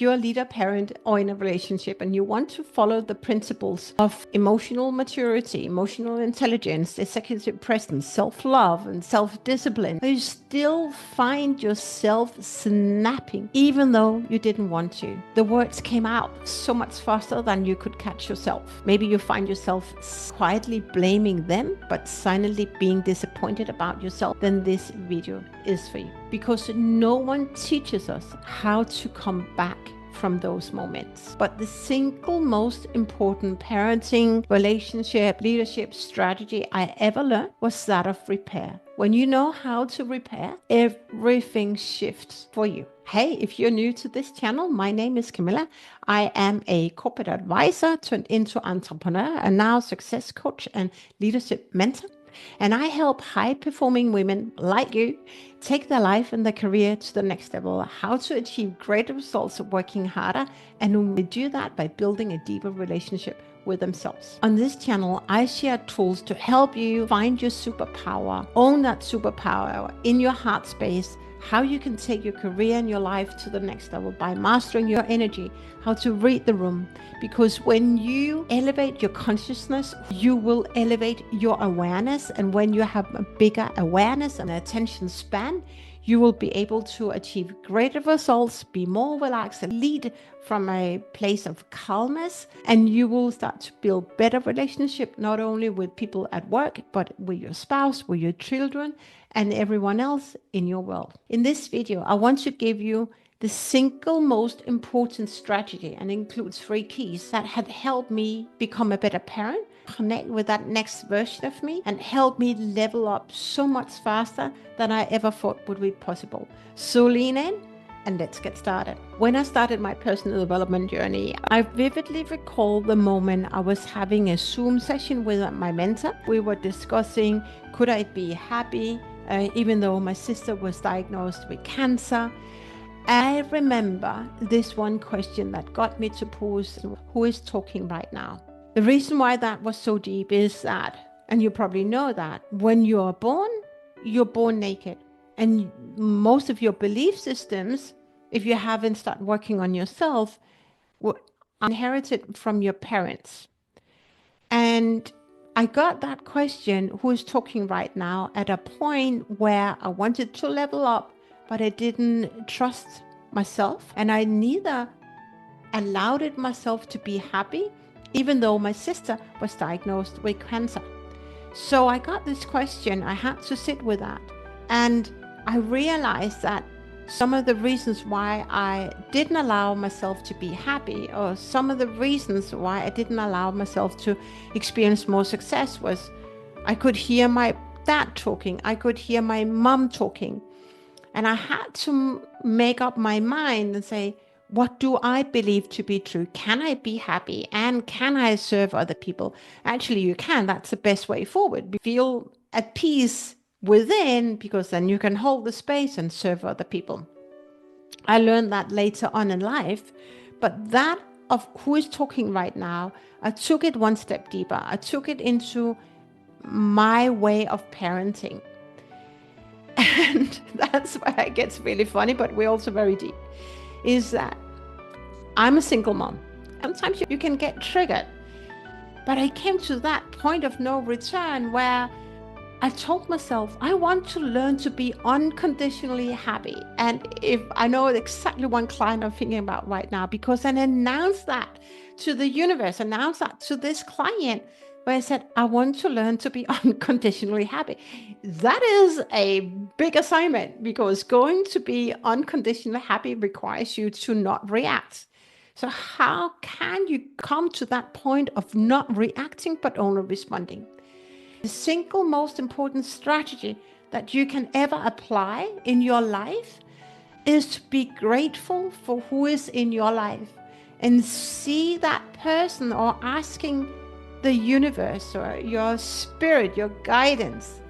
you're a leader, parent, or in a relationship, and you want to follow the principles of emotional maturity, emotional intelligence, executive presence, self-love, and self-discipline, you still find yourself snapping, even though you didn't want to. The words came out so much faster than you could catch yourself. Maybe you find yourself quietly blaming them, but silently being disappointed about yourself. Then this video is for you, because no one teaches us how to come back from those moments. But the single most important parenting, relationship, leadership strategy I ever learned was that of repair. When you know how to repair, everything shifts for you. Hey, if you're new to this channel, my name is Camilla. I am a corporate advisor turned into entrepreneur and now success coach and leadership mentor. And I help high-performing women like you take their life and their career to the next level, how to achieve greater results working harder, and we do that by building a deeper relationship with themselves. On this channel, I share tools to help you find your superpower, own that superpower in your heart space, how you can take your career and your life to the next level by mastering your energy, how to read the room. Because when you elevate your consciousness, you will elevate your awareness. And when you have a bigger awareness and attention span, you will be able to achieve greater results, be more relaxed, and lead from a place of calmness. And you will start to build better relationship, not only with people at work, but with your spouse, with your children, and everyone else in your world. In this video, I want to give you the single most important strategy, and includes 3 keys that had helped me become a better parent, connect with that next version of me, and help me level up so much faster than I ever thought would be possible. So lean in and let's get started. When I started my personal development journey, I vividly recall the moment I was having a Zoom session with my mentor. We were discussing, could I be happy even though my sister was diagnosed with cancer? I remember this one question that got me to pause, who is talking right now? The reason why that was so deep is that, and you probably know that, when you're born naked. And most of your belief systems, if you haven't started working on yourself, were inherited from your parents. And I got that question, who is talking right now, at a point where I wanted to level up, but I didn't trust myself. And I neither allowed it myself to be happy, even though my sister was diagnosed with cancer. So I got this question, I had to sit with that. And I realized that some of the reasons why I didn't allow myself to be happy, or some of the reasons why I didn't allow myself to experience more success, was I could hear my dad talking, I could hear my mom talking, and I had to make up my mind and say, what do I believe to be true? Can I be happy? And can I serve other people? Actually, you can. That's the best way forward. Feel at peace within, because then you can hold the space and serve other people. I learned that later on in life, but that of who is talking right now, I took it one step deeper. I took it into my way of parenting. And that's why it gets really funny, but we're also very deep, is that I'm a single mom. Sometimes you can get triggered, but I came to that point of no return where I told myself, I want to learn to be unconditionally happy. And if I know exactly one client I'm thinking about right now, because I announced that to the universe, announced that to this client, where I said, I want to learn to be unconditionally happy. That is a big assignment, because going to be unconditionally happy requires you to not react. So how can you come to that point of not reacting, but only responding? The single most important strategy that you can ever apply in your life is to be grateful for who is in your life, and see that person, or asking the universe or your spirit, your guidance,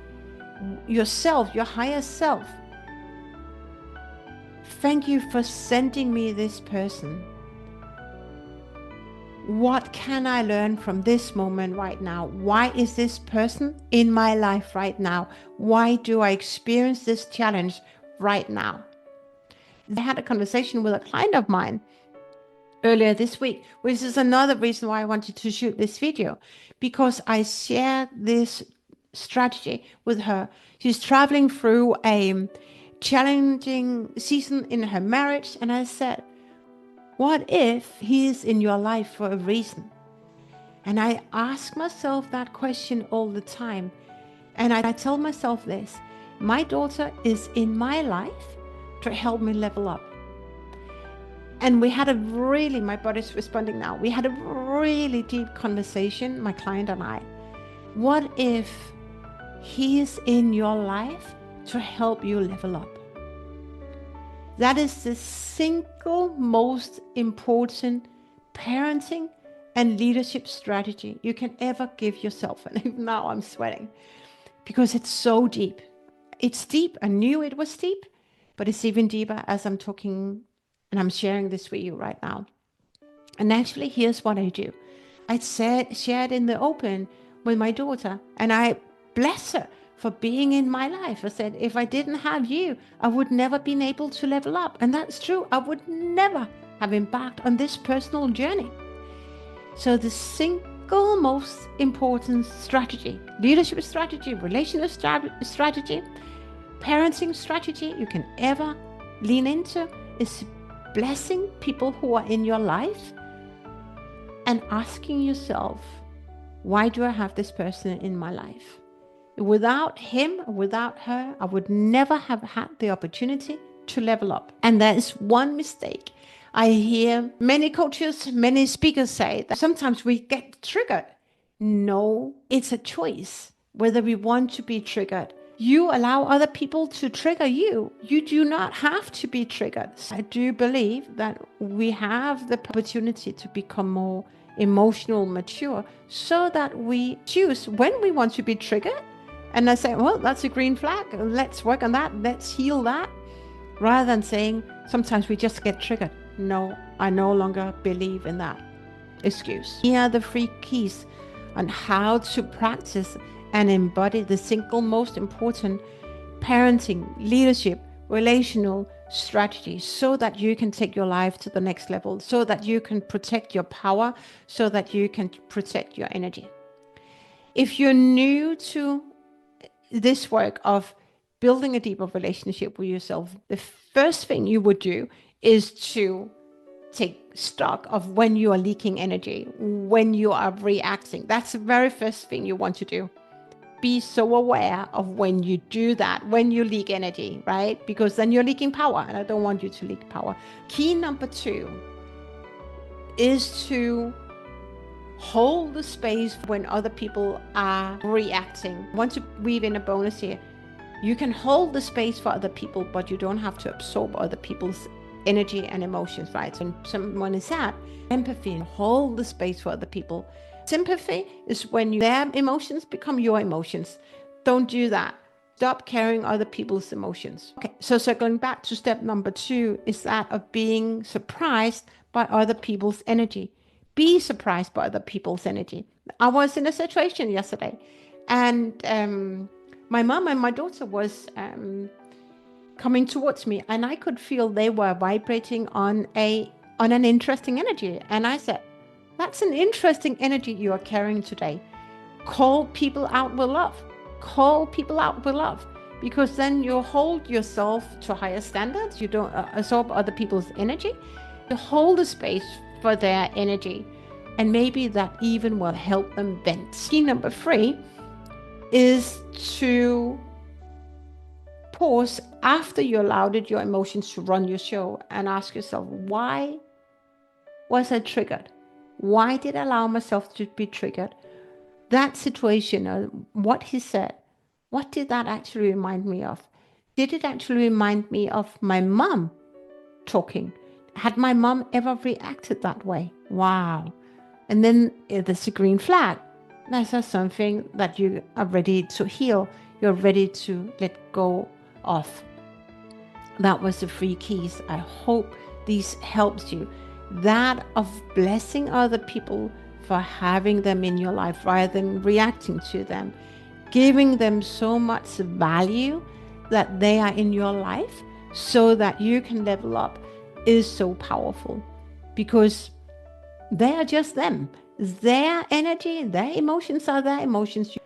yourself, your higher self, thank you for sending me this person. What can I learn from this moment right now? Why is this person in my life right now? Why do I experience this challenge right now? I had a conversation with a client of mine earlier this week, which is another reason why I wanted to shoot this video, because I shared this strategy with her. She's traveling through a challenging season in her marriage, and I said, what if he's in your life for a reason? And I ask myself that question all the time. And I tell myself this: my daughter is in my life to help me level up. And we had my body's responding now. We had a really deep conversation, my client and I. What if he's in your life to help you level up? That is the single most important parenting and leadership strategy you can ever give yourself. And even now I'm sweating because it's so deep. It's deep. I knew it was deep, but it's even deeper as I'm talking and I'm sharing this with you right now. And actually, here's what I do. I shared in the open with my daughter, and I bless her for being in my life. I said, if I didn't have you, I would never been able to level up. And that's true. I would never have embarked on this personal journey. So the single most important strategy, leadership strategy, relational strategy, parenting strategy you can ever lean into is blessing people who are in your life and asking yourself, why do I have this person in my life? Without him, without her, I would never have had the opportunity to level up. And that is one mistake I hear many coaches, many speakers say, that sometimes we get triggered. No, it's a choice whether we want to be triggered. You allow other people to trigger you. You do not have to be triggered. I do believe that we have the opportunity to become more emotional mature so that we choose when we want to be triggered. And I say, well, that's a green flag. Let's work on that. Let's heal that. Rather than saying, sometimes we just get triggered. No, I no longer believe in that excuse. Here are the 3 keys on how to practice and embody the single most important parenting, leadership, relational strategy so that you can take your life to the next level, so that you can protect your power, so that you can protect your energy. If you're new to this work of building a deeper relationship with yourself, the first thing you would do is to take stock of when you are leaking energy, when you are reacting. That's the very first thing you want to do. Be so aware of when you do that, when you leak energy, right? Because then you're leaking power, and I don't want you to leak power. Key number 2 is to hold the space when other people are reacting. I want to weave in a bonus here. You can hold the space for other people, but you don't have to absorb other people's energy and emotions, right? So when someone is sad, empathy, and hold the space for other people. Sympathy is when their emotions become your emotions. Don't do that. Stop carrying other people's emotions. Okay, so circling back to step number 2 is that of being surprised by other people's energy. Be surprised by other people's energy. I was in a situation yesterday, and my mom and my daughter was coming towards me, and I could feel they were vibrating on an interesting energy. And I said, that's an interesting energy you are carrying today. Call people out with love. Call people out with love, because then you hold yourself to higher standards. You don't absorb other people's energy. You hold a space for their energy, and maybe that even will help them vent. Key number 3 is to pause after you allowed your emotions to run your show and ask yourself, why was I triggered? Why did I allow myself to be triggered? That situation, what he said, what did that actually remind me of? Did it actually remind me of my mom talking? Had my mom ever reacted that way? Wow. And then there's a green flag. That's something that you are ready to heal. You're ready to let go of. That was the 3 keys. I hope this helps you. That of blessing other people for having them in your life rather than reacting to them. Giving them so much value that they are in your life so that you can level up is so powerful. because they are just them. Their energy, their emotions are their emotions.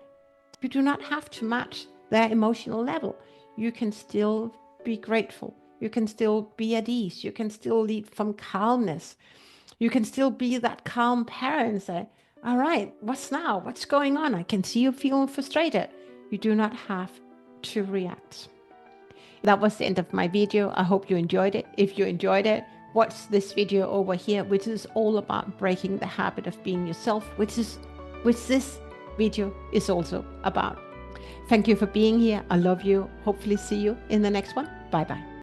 You do not have to match their emotional level. You can still be grateful. You can still be at ease. You can still lead from calmness. You can still be that calm parent and say, all right, what's now? What's going on? I can see you feeling frustrated. You do not have to react. That was the end of my video. I hope you enjoyed it. If you enjoyed it, watch this video over here, which is all about breaking the habit of being yourself, which this video is also about. Thank you for being here. I love you. Hopefully see you in the next one. Bye-bye.